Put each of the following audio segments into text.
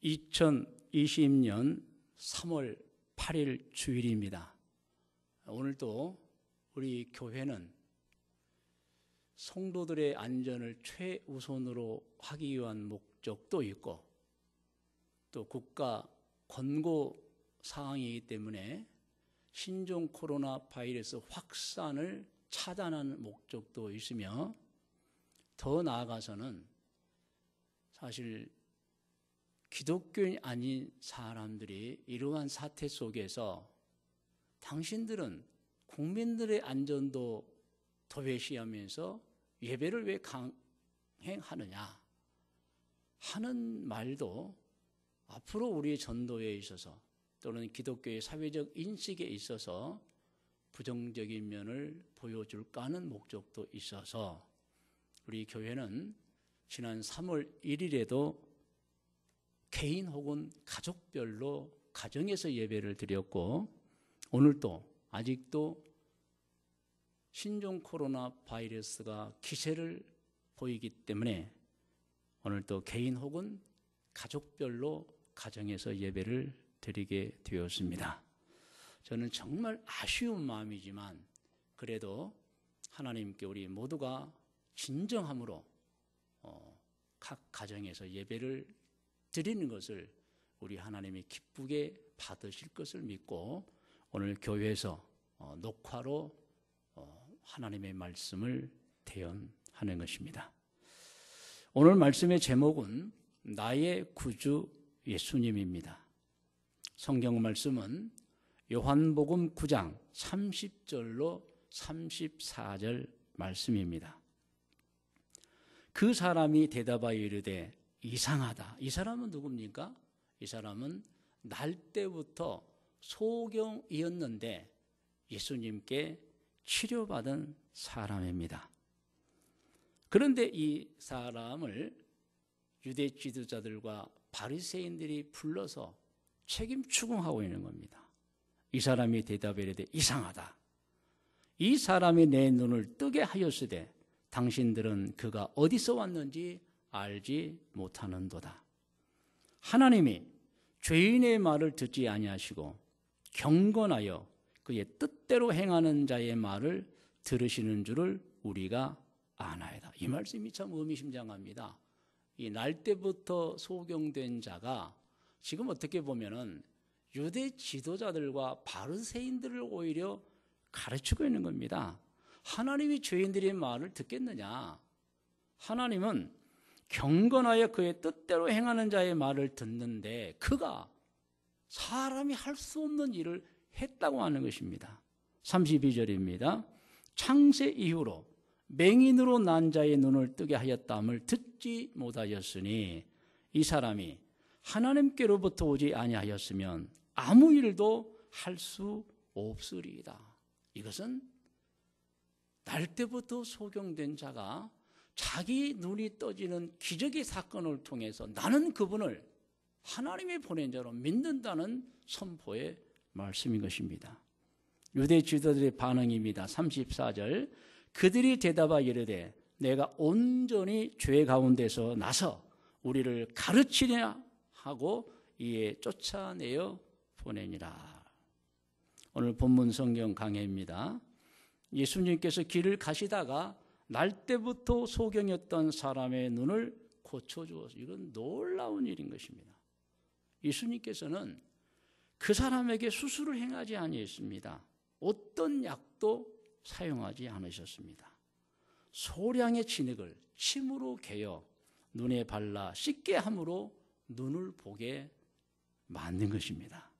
2020년 3월 8일 주일입니다. 오늘도 우리 교회는 성도들의 안전을 최우선으로 하기 위한 목적도 있고 또 국가 권고 사항이기 때문에 신종 코로나 바이러스 확산을 차단하는 목적도 있으며 더 나아가서는 사실 기독교인 아닌 사람들이 이러한 사태 속에서 당신들은 국민들의 안전도 도외시하면서 예배를 왜 강행하느냐 하는 말도 앞으로 우리의 전도에 있어서 또는 기독교의 사회적 인식에 있어서 부정적인 면을 보여줄까 하는 목적도 있어서 우리 교회는 지난 3월 1일에도 개인 혹은 가족별로 가정에서 예배를 드렸고 오늘도 아직도 신종 코로나 바이러스가 기세를 보이기 때문에 오늘도 개인 혹은 가족별로 가정에서 예배를 드리게 되었습니다. 저는 정말 아쉬운 마음이지만 그래도 하나님께 우리 모두가 진정함으로 각 가정에서 예배를 드리는 것을 우리 하나님이 기쁘게 받으실 것을 믿고 오늘 교회에서 녹화로 하나님의 말씀을 대언하는 것입니다. 오늘 말씀의 제목은 나의 구주 예수님입니다. 성경 말씀은 요한복음 9장 30절로 34절 말씀입니다. 그 사람이 대답하여 이르되 이상하다. 이 사람은 누굽니까? 이 사람은 날 때부터 소경이었는데 예수님께 치료받은 사람입니다. 그런데 이 사람을 유대 지도자들과 바리새인들이 불러서 책임 추궁하고 있는 겁니다. 이 사람이 대답해 이르되 이상하다. 이 사람이 내 눈을 뜨게 하였으되 당신들은 그가 어디서 왔는지 알지 못하는도다. 하나님이 죄인의 말을 듣지 아니하시고 경건하여 그의 뜻대로 행하는 자의 말을 들으시는 줄을 우리가 아나이다. 이 말씀이 참 의미심장합니다. 이 날 때부터 소경된 자가 지금 어떻게 보면은 유대 지도자들과 바리새인들을 오히려 가르치고 있는 겁니다. 하나님이 죄인들의 말을 듣겠느냐? 하나님은 경건하여 그의 뜻대로 행하는 자의 말을 듣는데 그가 사람이 할 수 없는 일을 했다고 하는 것입니다. 32절입니다. 창세 이후로 맹인으로 난 자의 눈을 뜨게 하였다함을 듣지 못하였으니 이 사람이 하나님께로부터 오지 아니하였으면 아무 일도 할 수 없으리이다. 이것은 날 때부터 소경된 자가 자기 눈이 떠지는 기적의 사건을 통해서 나는 그분을 하나님이 보낸 자로 믿는다는 선포의 말씀인 것입니다. 유대 지도자들의 반응입니다. 34절 그들이 대답하여 이르되 내가 온전히 죄 가운데서 나서 우리를 가르치려 하고 이에 쫓아내어 보내니라. 오늘 본문 성경 강해입니다. 예수님께서 길을 가시다가 날 때부터 소경이었던 사람의 눈을 고쳐주어서 이건 놀라운 일인 것입니다. 예수님께서는 그 사람에게 수술을 행하지 아니했습니다. 어떤 약도 사용하지 않으셨습니다. 소량의 진액을 침으로 개어 눈에 발라 씻게 함으로 눈을 보게 만든 것입니다.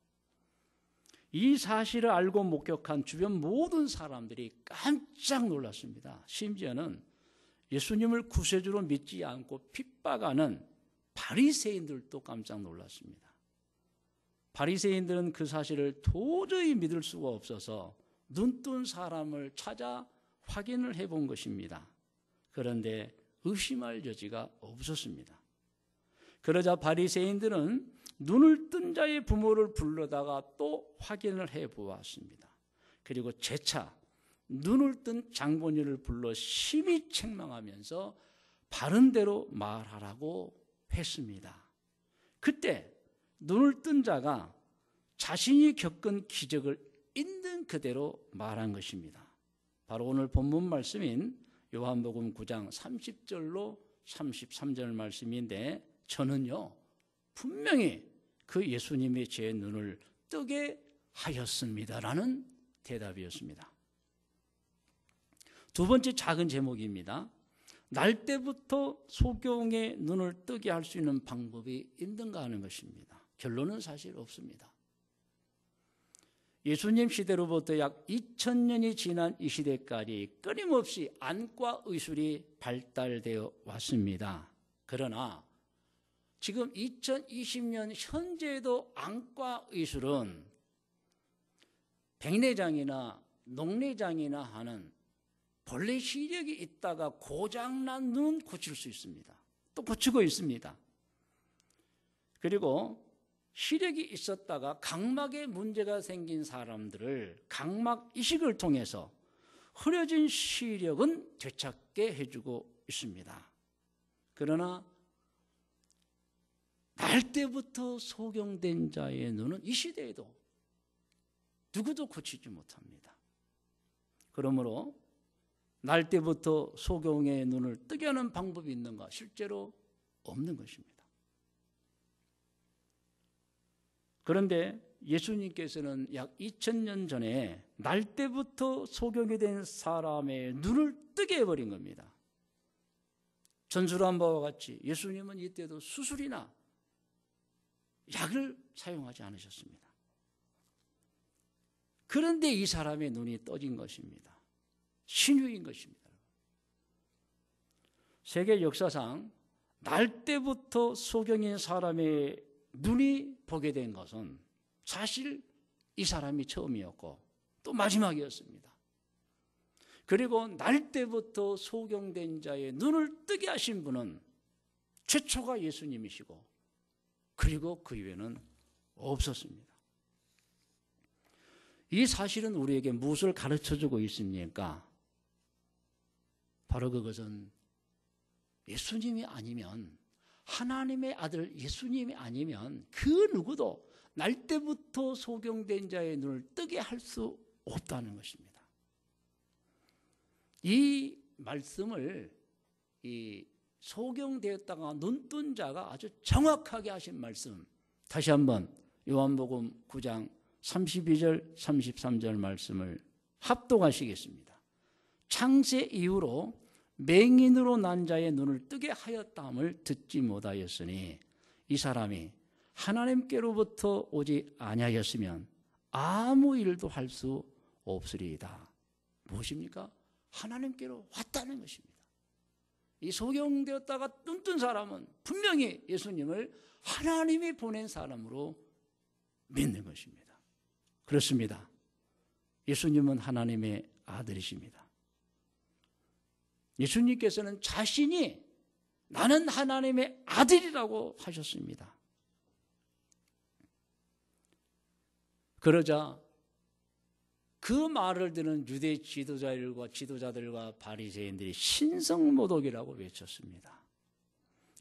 이 사실을 알고 목격한 주변 모든 사람들이 깜짝 놀랐습니다. 심지어는 예수님을 구세주로 믿지 않고 핍박하는 바리새인들도 깜짝 놀랐습니다. 바리새인들은 그 사실을 도저히 믿을 수가 없어서 눈뜬 사람을 찾아 확인을 해본 것입니다. 그런데 의심할 여지가 없었습니다. 그러자 바리새인들은 눈을 뜬 자의 부모를 불러다가 또 확인을 해보았습니다. 그리고 재차 눈을 뜬 장본인을 불러 심히 책망하면서 바른 대로 말하라고 했습니다. 그때 눈을 뜬 자가 자신이 겪은 기적을 있는 그대로 말한 것입니다. 바로 오늘 본문 말씀인 요한복음 9장 30절로 33절 말씀인데, 저는요 분명히 그 예수님이 제 눈을 뜨게 하였습니다라는 대답이었습니다. 두 번째 작은 제목입니다. 날 때부터 소경의 눈을 뜨게 할 수 있는 방법이 있는가 하는 것입니다. 결론은 사실 없습니다. 예수님 시대로부터 약 2000년이 지난 이 시대까지 끊임없이 안과 의술이 발달되어 왔습니다. 그러나 지금 2020년 현재에도 안과 의술은 백내장이나 녹내장이나 하는 본래 시력이 있다가 고장난 눈 고칠 수 있습니다. 또 고치고 있습니다. 그리고 시력이 있었다가 각막에 문제가 생긴 사람들을 각막 이식을 통해서 흐려진 시력은 되찾게 해주고 있습니다. 그러나 날 때부터 소경된 자의 눈은 이 시대에도 누구도 고치지 못합니다. 그러므로 날 때부터 소경의 눈을 뜨게 하는 방법이 있는가? 실제로 없는 것입니다. 그런데 예수님께서는 약 2000년 전에 날 때부터 소경이 된 사람의 눈을 뜨게 해버린 겁니다. 전술한 바와 같이 예수님은 이때도 수술이나 약을 사용하지 않으셨습니다. 그런데 이 사람의 눈이 떠진 것입니다. 신유인 것입니다. 세계 역사상 날 때부터 소경인 사람의 눈이 보게 된 것은 사실 이 사람이 처음이었고 또 마지막이었습니다. 그리고 날 때부터 소경된 자의 눈을 뜨게 하신 분은 최초가 예수님이시고 그리고 그 이외에는 없었습니다. 이 사실은 우리에게 무엇을 가르쳐주고 있습니까? 바로 그것은 예수님이 아니면, 하나님의 아들 예수님이 아니면 그 누구도 날 때부터 소경된 자의 눈을 뜨게 할 수 없다는 것입니다. 이 말씀을 이 소경되었다가 눈 뜬 자가 아주 정확하게 하신 말씀, 다시 한번 요한복음 9장 32절 33절 말씀을 합독하시겠습니다. 창세 이후로 맹인으로 난 자의 눈을 뜨게 하였다함을 듣지 못하였으니 이 사람이 하나님께로부터 오지 아니하였으면 아무 일도 할 수 없으리이다. 무엇입니까? 하나님께로 왔다는 것입니다. 이 소경되었다가 눈 뜬 사람은 분명히 예수님을 하나님이 보낸 사람으로 믿는 것입니다. 그렇습니다. 예수님은 하나님의 아들이십니다. 예수님께서는 자신이 나는 하나님의 아들이라고 하셨습니다. 그러자 그 말을 듣는 유대 지도자들과 바리새인들이 신성모독이라고 외쳤습니다.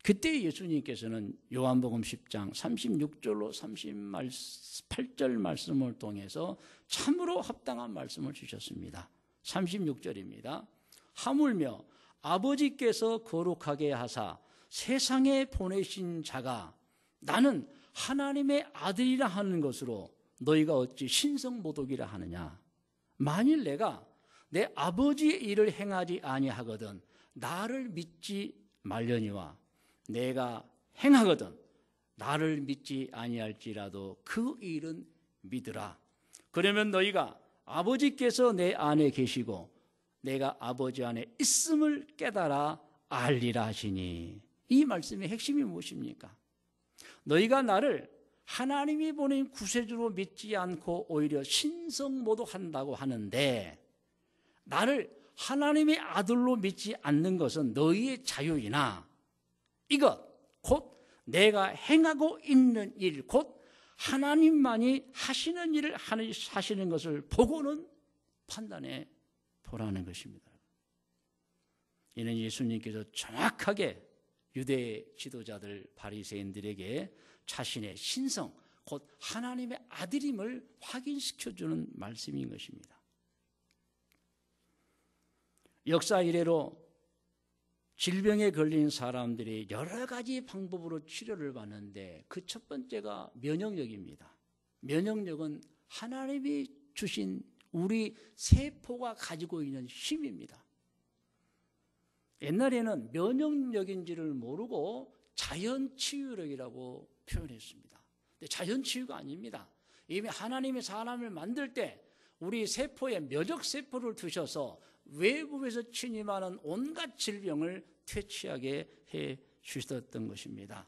그때 예수님께서는 요한복음 10장 36절로 38절 말씀을 통해서 참으로 합당한 말씀을 주셨습니다. 36절입니다. 하물며 아버지께서 거룩하게 하사 세상에 보내신 자가 나는 하나님의 아들이라 하는 것으로 너희가 어찌 신성모독이라 하느냐. 만일 내가 내 아버지의 일을 행하지 아니하거든 나를 믿지 말려니와 내가 행하거든 나를 믿지 아니할지라도 그 일은 믿으라. 그러면 너희가 아버지께서 내 안에 계시고 내가 아버지 안에 있음을 깨달아 알리라 하시니. 이 말씀의 핵심이 무엇입니까? 너희가 나를 하나님이 보낸 구세주로 믿지 않고 오히려 신성모독한다고 하는데, 나를 하나님의 아들로 믿지 않는 것은 너희의 자유이나 이것 곧 내가 행하고 있는 일, 곧 하나님만이 하시는 일을 하시는 것을 보고는 판단해 보라는 것입니다. 이는 예수님께서 정확하게 유대 지도자들 바리새인들에게 자신의 신성, 곧 하나님의 아들임을 확인시켜주는 말씀인 것입니다. 역사 이래로 질병에 걸린 사람들이 여러 가지 방법으로 치료를 받는데 그 첫 번째가 면역력입니다. 면역력은 하나님이 주신 우리 세포가 가지고 있는 힘입니다. 옛날에는 면역력인지를 모르고 자연치유력이라고 표현했습니다. 근데 자연치유가 아닙니다. 이미 하나님이 사람을 만들 때 우리 세포에 면역세포를 두셔서 외부에서 침입하는 온갖 질병을 퇴치하게 해 주셨던 것입니다.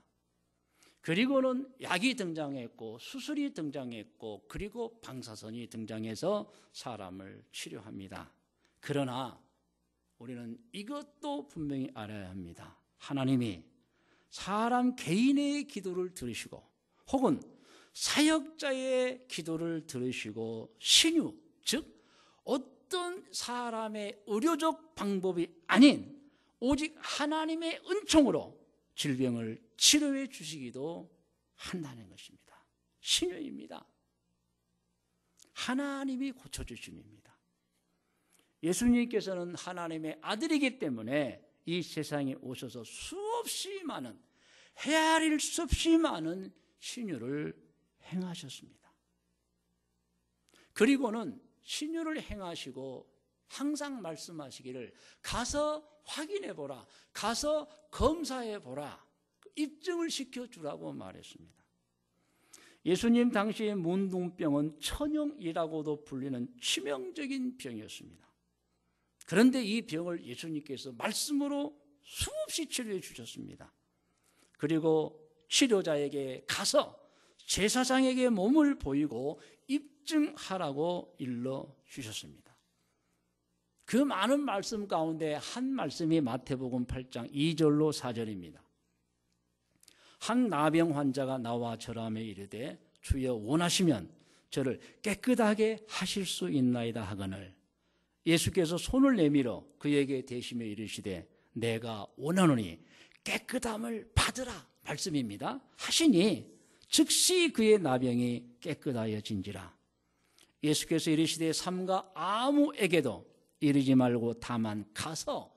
그리고는 약이 등장했고 수술이 등장했고 그리고 방사선이 등장해서 사람을 치료합니다. 그러나 우리는 이것도 분명히 알아야 합니다. 하나님이 사람 개인의 기도를 들으시고 혹은 사역자의 기도를 들으시고 신유, 즉 어떤 사람의 의료적 방법이 아닌 오직 하나님의 은총으로 질병을 치료해 주시기도 한다는 것입니다. 신유입니다. 하나님이 고쳐주심입니다. 예수님께서는 하나님의 아들이기 때문에 이 세상에 오셔서 수없이 많은, 헤아릴 수 없이 많은 신유를 행하셨습니다. 그리고는 신유를 행하시고 항상 말씀하시기를 가서 확인해보라, 가서 검사해보라, 입증을 시켜주라고 말했습니다. 예수님 당시의 문둥병은 천형이라고도 불리는 치명적인 병이었습니다. 그런데 이 병을 예수님께서 말씀으로 수없이 치료해 주셨습니다. 그리고 치료자에게 가서 제사장에게 몸을 보이고 입증하라고 일러 주셨습니다. 그 많은 말씀 가운데 한 말씀이 마태복음 8장 2절로 4절입니다. 한 나병 환자가 나와 절하며 이르되 주여 원하시면 저를 깨끗하게 하실 수 있나이다 하거늘 예수께서 손을 내밀어 그에게 대시며 이르시되 내가 원하노니 깨끗함을 받으라 말씀입니다. 하시니 즉시 그의 나병이 깨끗하여진지라. 예수께서 이르시되 삼가 아무에게도 이르지 말고 다만 가서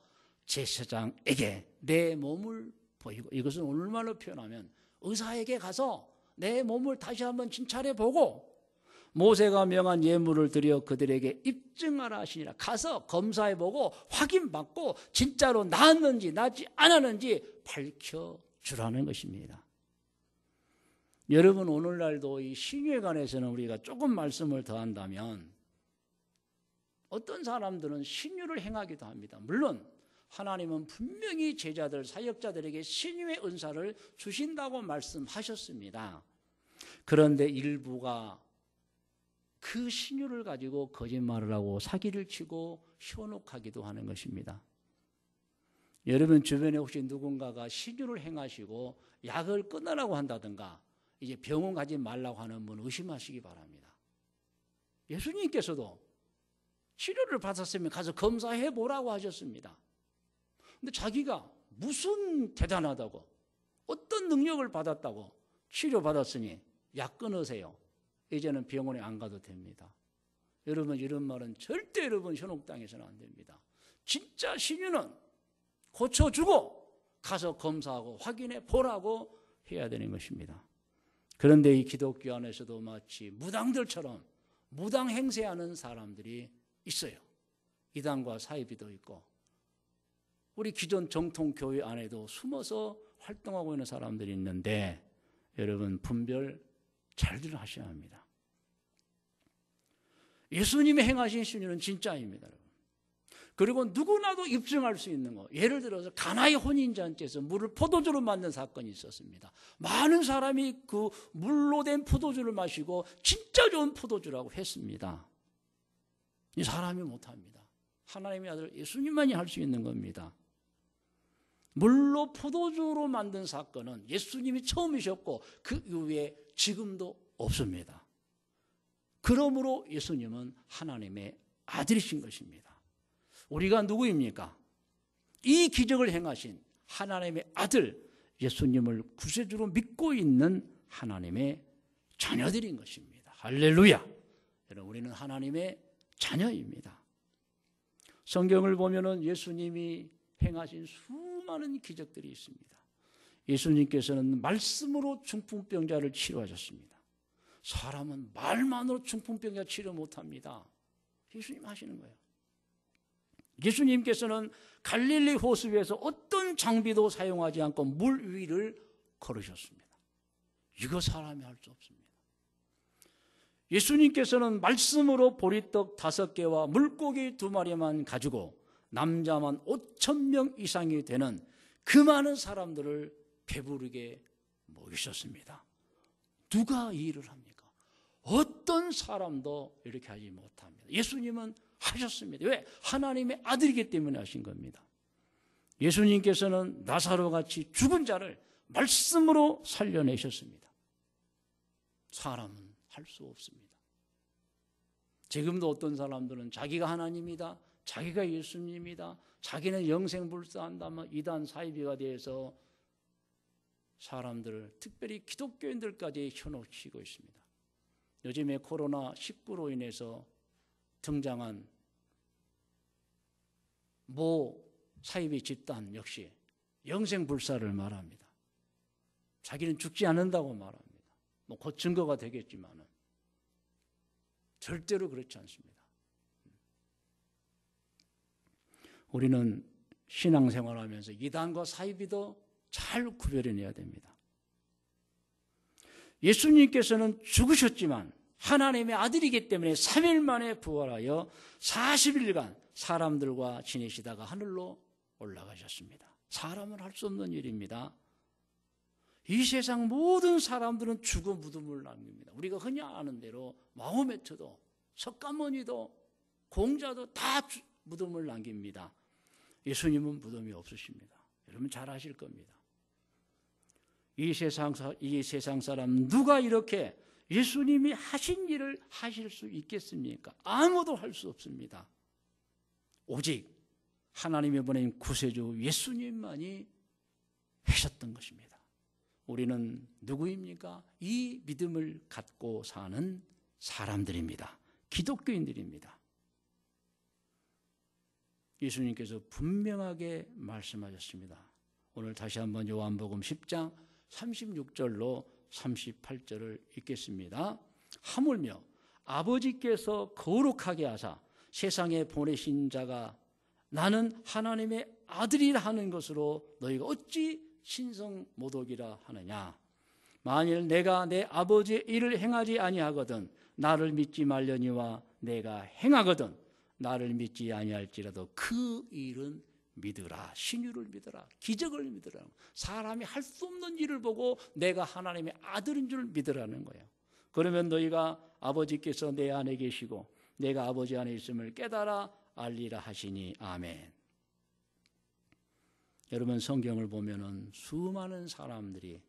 제사장에게 내 몸을 보이고, 이것은 오늘말로 표현하면 의사에게 가서 내 몸을 다시 한번 진찰해 보고 모세가 명한 예물을 드려 그들에게 입증하라 하시니라. 가서 검사해 보고 확인받고 진짜로 나았는지 낫지 않았는지 밝혀주라는 것입니다. 여러분, 오늘날도 이 신유에 관해서는 우리가 조금 말씀을 더한다면 어떤 사람들은 신유를 행하기도 합니다. 물론 하나님은 분명히 제자들, 사역자들에게 신유의 은사를 주신다고 말씀하셨습니다. 그런데 일부가 그 신유를 가지고 거짓말을 하고 사기를 치고 현혹하기도 하는 것입니다. 여러분 주변에 혹시 누군가가 신유를 행하시고 약을 끊으라고 한다든가 이제 병원 가지 말라고 하는 분 의심하시기 바랍니다. 예수님께서도 치료를 받았으면 가서 검사해 보라고 하셨습니다. 근데 자기가 무슨 대단하다고 어떤 능력을 받았다고 치료받았으니 약 끊으세요. 이제는 병원에 안 가도 됩니다. 여러분 이런 말은 절대 여러분 현혹당해서는 안 됩니다. 진짜 신유는 고쳐주고 가서 검사하고 확인해 보라고 해야 되는 것입니다. 그런데 이 기독교 안에서도 마치 무당들처럼 무당 행세하는 사람들이 있어요. 이단과 사이비도 있고 우리 기존 정통 교회 안에도 숨어서 활동하고 있는 사람들이 있는데 여러분 분별 잘들 하셔야 합니다. 예수님이 행하신 신유는 진짜입니다. 여러분. 그리고 누구나도 입증할 수 있는 거. 예를 들어서 가나의 혼인잔치에서 물을 포도주로 만든 사건이 있었습니다. 많은 사람이 그 물로 된 포도주를 마시고 진짜 좋은 포도주라고 했습니다. 이 사람이 못합니다. 하나님의 아들 예수님만이 할 수 있는 겁니다. 물로 포도주로 만든 사건은 예수님이 처음이셨고 그 이후에 지금도 없습니다. 그러므로 예수님은 하나님의 아들이신 것입니다. 우리가 누구입니까? 이 기적을 행하신 하나님의 아들 예수님을 구세주로 믿고 있는 하나님의 자녀들인 것입니다. 할렐루야! 여러분, 우리는 하나님의 자녀입니다. 성경을 보면은 예수님이 행하신 수많은 기적들이 있습니다. 예수님께서는 말씀으로 중풍병자를 치료하셨습니다. 사람은 말만으로 중풍병자 치료 못합니다. 예수님 하시는 거예요. 예수님께서는 갈릴리 호수에서 어떤 장비도 사용하지 않고 물 위를 걸으셨습니다. 이거 사람이 할 수 없습니다. 예수님께서는 말씀으로 보리떡 5개와 물고기 2마리만 가지고 남자만 5,000명 이상이 되는 그 많은 사람들을 배부르게 먹이셨습니다. 누가 이 일을 합니까? 어떤 사람도 이렇게 하지 못합니다. 예수님은 하셨습니다. 왜? 하나님의 아들이기 때문에 하신 겁니다. 예수님께서는 나사로같이 죽은 자를 말씀으로 살려내셨습니다. 사람은 할 수 없습니다. 지금도 어떤 사람들은 자기가 하나님이다, 자기가 예수님이다, 자기는 영생불사한다면 이단 사이비가 돼서 사람들을, 특별히 기독교인들까지 현혹시키고 있습니다. 요즘에 코로나19로 인해서 등장한 모 사이비 집단 역시 영생불사를 말합니다. 자기는 죽지 않는다고 말합니다. 뭐 곧 증거가 되겠지만은 절대로 그렇지 않습니다. 우리는 신앙생활하면서 이단과 사이비도 잘 구별해내야 됩니다. 예수님께서는 죽으셨지만 하나님의 아들이기 때문에 3일 만에 부활하여 40일간 사람들과 지내시다가 하늘로 올라가셨습니다. 사람은 할 수 없는 일입니다. 이 세상 모든 사람들은 죽어 무덤을 남깁니다. 우리가 흔히 아는 대로 마호메트도, 석가모니도, 공자도 다 무덤을 남깁니다. 예수님은 무덤이 없으십니다. 여러분 잘 아실 겁니다. 이 세상 사람 누가 이렇게 예수님이 하신 일을 하실 수 있겠습니까? 아무도 할 수 없습니다. 오직 하나님이 보낸 구세주 예수님만이 하셨던 것입니다. 우리는 누구입니까? 이 믿음을 갖고 사는 사람들입니다. 기독교인들입니다. 예수님께서 분명하게 말씀하셨습니다. 오늘 다시 한번 요한복음 10장 36절로 38절을 읽겠습니다. 하물며 아버지께서 거룩하게 하사 세상에 보내신 자가 나는 하나님의 아들이라 하는 것으로 너희가 어찌 신성모독이라 하느냐. 만일 내가 내 아버지의 일을 행하지 아니하거든 나를 믿지 말려니와 내가 행하거든 나를 믿지 아니할지라도 그 일은 믿으라. 신유를 믿으라. 기적을 믿으라. 사람이 할 수 없는 일을 보고 내가 하나님의 아들인 줄 믿으라는 거예요. 그러면 너희가 아버지께서 내 안에 계시고 내가 아버지 안에 있음을 깨달아 알리라 하시니 아멘. 여러분 성경을 보면은 수많은 사람들이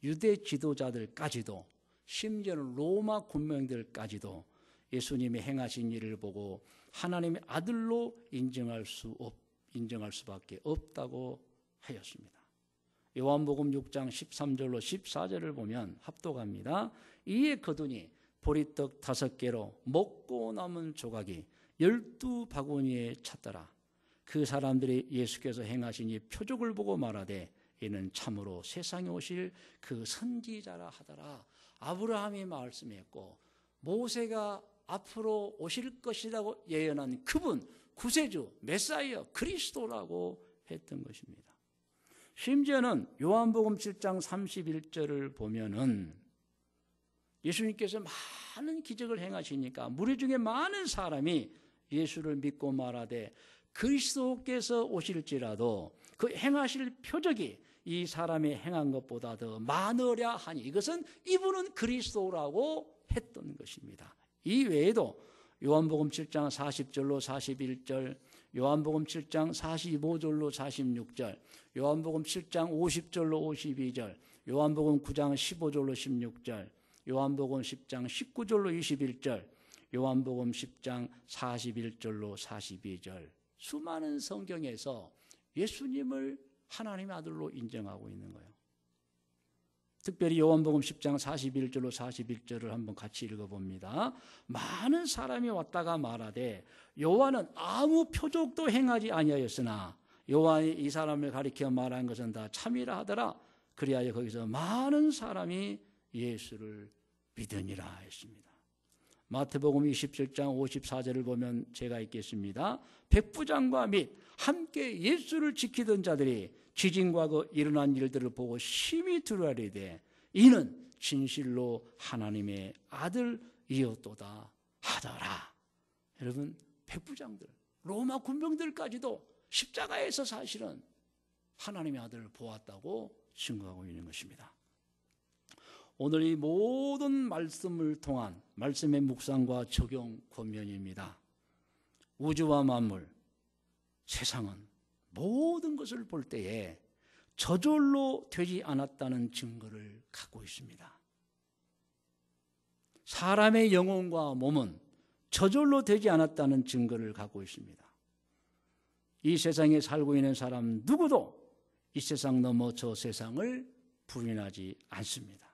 유대 지도자들까지도 심지어는 로마 군병들까지도 예수님이 행하신 일을 보고 하나님의 아들로 인정할 수밖에 없다고 하였습니다. 요한복음 6장 13절로 14절을 보면 합독합니다. 이에 거두니 보리떡 5개로 먹고 남은 조각이 12바구니에 찼더라. 그 사람들이 예수께서 행하신 이 표적을 보고 말하되 이는 참으로 세상에 오실 그 선지자라 하더라. 아브라함이 말씀했고 모세가 앞으로 오실 것이라고 예언한 그분, 구세주, 메사이어, 그리스도라고 했던 것입니다. 심지어는 요한복음 7장 31절을 보면은 예수님께서 많은 기적을 행하시니까 무리 중에 많은 사람이 예수를 믿고 말하되 그리스도께서 오실지라도 그 행하실 표적이 이 사람이 행한 것보다 더 많으랴 하니 이것은 이분은 그리스도라고 했던 것입니다. 이 외에도 요한복음 7장 40절로 41절, 요한복음 7장 45절로 46절, 요한복음 7장 50절로 52절, 요한복음 9장 15절로 16절, 요한복음 10장 19절로 21절, 요한복음 10장 41절로 42절 수많은 성경에서 예수님을 하나님의 아들로 인정하고 있는 거예요. 특별히 요한복음 10장 41절로 41절을 한번 같이 읽어봅니다. 많은 사람이 왔다가 말하되 요한은 아무 표적도 행하지 아니하였으나 요한이 이 사람을 가리켜 말한 것은 다 참이라 하더라. 그리하여 거기서 많은 사람이 예수를 믿으니라 했습니다. 마태복음 27장 54절을 보면 제가 읽겠습니다. 백부장과 및 함께 예수를 지키던 자들이 지진과 그 일어난 일들을 보고 심히 두려워하되 이는 진실로 하나님의 아들이었도다 하더라. 여러분, 백부장들, 로마 군병들까지도 십자가에서 사실은 하나님의 아들을 보았다고 증거하고 있는 것입니다. 오늘 이 모든 말씀을 통한 말씀의 묵상과 적용 권면입니다. 우주와 만물, 세상은 모든 것을 볼 때에 저절로 되지 않았다는 증거를 갖고 있습니다. 사람의 영혼과 몸은 저절로 되지 않았다는 증거를 갖고 있습니다. 이 세상에 살고 있는 사람 누구도 이 세상 넘어 저 세상을 부인하지 않습니다.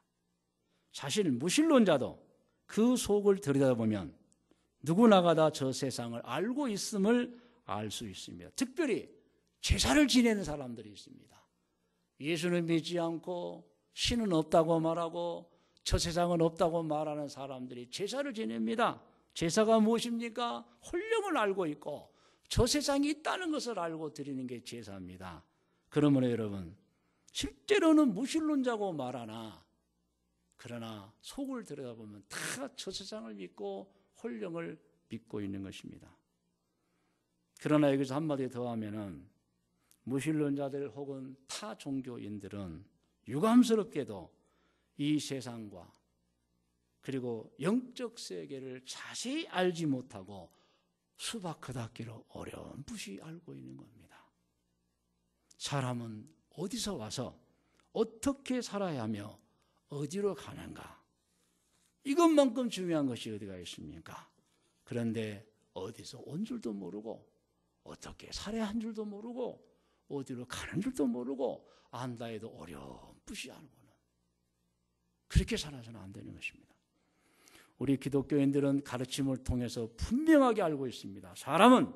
사실 무신론자도 그 속을 들여다보면 누구나가 다 저 세상을 알고 있음을 알 수 있습니다. 특별히 제사를 지내는 사람들이 있습니다. 예수는 믿지 않고 신은 없다고 말하고 저 세상은 없다고 말하는 사람들이 제사를 지냅니다. 제사가 무엇입니까? 혼령을 알고 있고 저 세상이 있다는 것을 알고 드리는 게 제사입니다. 그러므로 여러분, 실제로는 무신론자고 말하나 그러나 속을 들여다보면 다 저 세상을 믿고 혼령을 믿고 있는 것입니다. 그러나 여기서 한마디 더 하면은 무신론자들 혹은 타 종교인들은 유감스럽게도 이 세상과 그리고 영적 세계를 자세히 알지 못하고 수박커닫기로 어렴풋이 알고 있는 겁니다. 사람은 어디서 와서 어떻게 살아야 하며 어디로 가는가? 이것만큼 중요한 것이 어디가 있습니까? 그런데 어디서 온 줄도 모르고 어떻게 살아야 한 줄도 모르고 어디로 가는 줄도 모르고 안다 해도 어렴풋이 알고는 그렇게 살아서는 안 되는 것입니다. 우리 기독교인들은 가르침을 통해서 분명하게 알고 있습니다. 사람은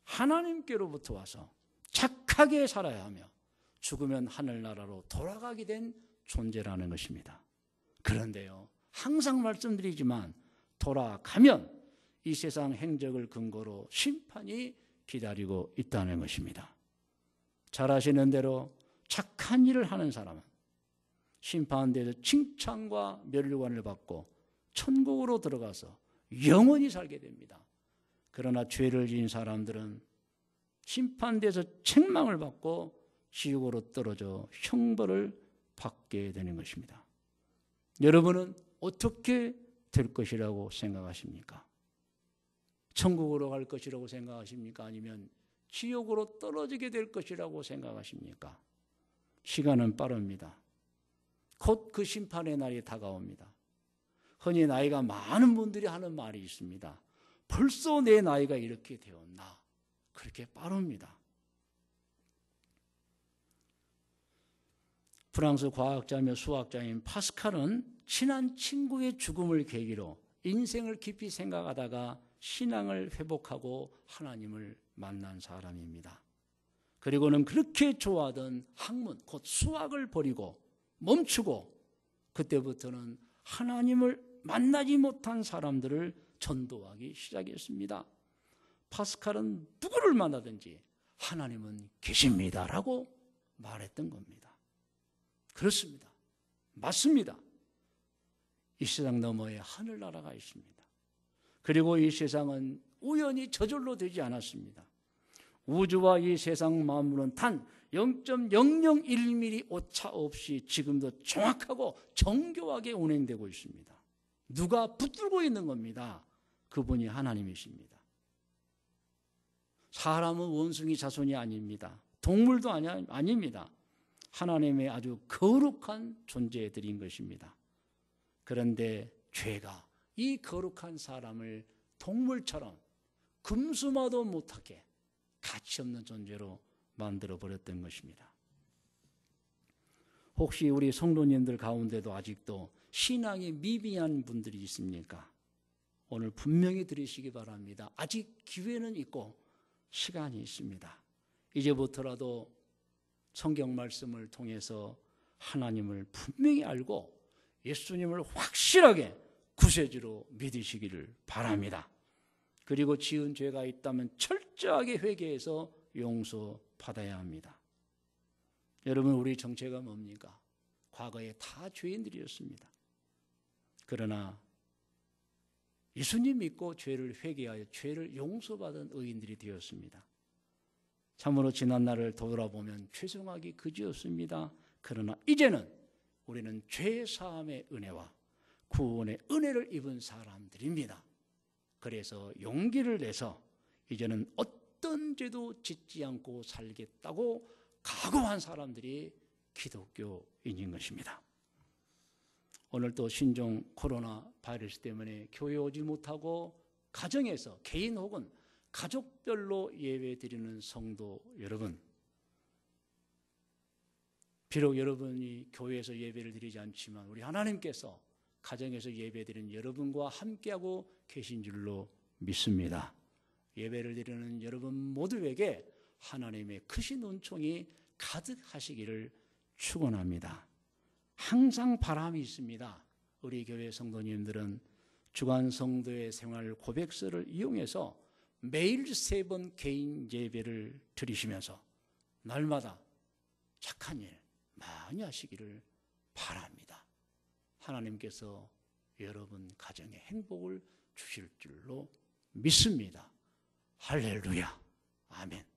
하나님께로부터 와서 착하게 살아야 하며 죽으면 하늘나라로 돌아가게 된 존재라는 것입니다. 그런데요, 항상 말씀드리지만 돌아가면 이 세상 행적을 근거로 심판이 기다리고 있다는 것입니다. 잘 아시는 대로 착한 일을 하는 사람은 심판대에서 칭찬과 면류관을 받고 천국으로 들어가서 영원히 살게 됩니다. 그러나 죄를 지은 사람들은 심판대에서 책망을 받고 지옥으로 떨어져 형벌을 받게 되는 것입니다. 여러분은 어떻게 될 것이라고 생각하십니까? 천국으로 갈 것이라고 생각하십니까? 아니면 지옥으로 떨어지게 될 것이라고 생각하십니까? 시간은 빠릅니다. 곧 그 심판의 날이 다가옵니다. 흔히 나이가 많은 분들이 하는 말이 있습니다. 벌써 내 나이가 이렇게 되었나? 그렇게 빠릅니다. 프랑스 과학자며 수학자인 파스칼은 친한 친구의 죽음을 계기로 인생을 깊이 생각하다가 신앙을 회복하고 하나님을 만난 사람입니다. 그리고는 그렇게 좋아하던 학문, 곧 수학을 버리고 멈추고 그때부터는 하나님을 만나지 못한 사람들을 전도하기 시작했습니다. 파스칼은 누구를 만나든지 하나님은 계십니다라고 말했던 겁니다. 그렇습니다. 맞습니다. 이 세상 너머에 하늘나라가 있습니다. 그리고 이 세상은 우연히 저절로 되지 않았습니다. 우주와 이 세상 만물은 단 0.001mm 오차 없이 지금도 정확하고 정교하게 운행되고 있습니다. 누가 붙들고 있는 겁니다. 그분이 하나님이십니다. 사람은 원숭이 자손이 아닙니다. 동물도 아닙니다. 하나님의 아주 거룩한 존재들인 것입니다. 그런데 죄가 이 거룩한 사람을 동물처럼 금수마도 못하게 가치없는 존재로 만들어버렸던 것입니다. 혹시 우리 성도님들 가운데도 아직도 신앙이 미비한 분들이 있습니까? 오늘 분명히 들으시기 바랍니다. 아직 기회는 있고 시간이 있습니다. 이제부터라도 성경 말씀을 통해서 하나님을 분명히 알고 예수님을 확실하게 구세주로 믿으시기를 바랍니다. 그리고 지은 죄가 있다면 철저하게 회개해서 용서받아야 합니다. 여러분, 우리 정체가 뭡니까? 과거에 다 죄인들이었습니다. 그러나 예수님 믿고 죄를 회개하여 죄를 용서받은 의인들이 되었습니다. 참으로 지난 날을 돌아보면 죄송하기 그지없습니다. 그러나 이제는 우리는 죄사함의 은혜와 구원의 은혜를 입은 사람들입니다. 그래서 용기를 내서 이제는 어떤 죄도 짓지 않고 살겠다고 각오한 사람들이 기독교인인 것입니다. 오늘 또 신종 코로나 바이러스 때문에 교회 오지 못하고 가정에서 개인 혹은 가족별로 예배드리는 성도 여러분, 비록 여러분이 교회에서 예배를 드리지 않지만 우리 하나님께서 가정에서 예배드리는 여러분과 함께하고 계신 줄로 믿습니다. 예배를 드리는 여러분 모두에게 하나님의 크신 은총이 가득하시기를 축원합니다. 항상 바람이 있습니다. 우리 교회 성도님들은 주간 성도의 생활 고백서를 이용해서 매일 3번 개인 예배를 드리시면서 날마다 착한 일 많이 하시기를 바랍니다. 하나님께서 여러분 가정에 행복을 주실 줄로 믿습니다. 할렐루야. 아멘.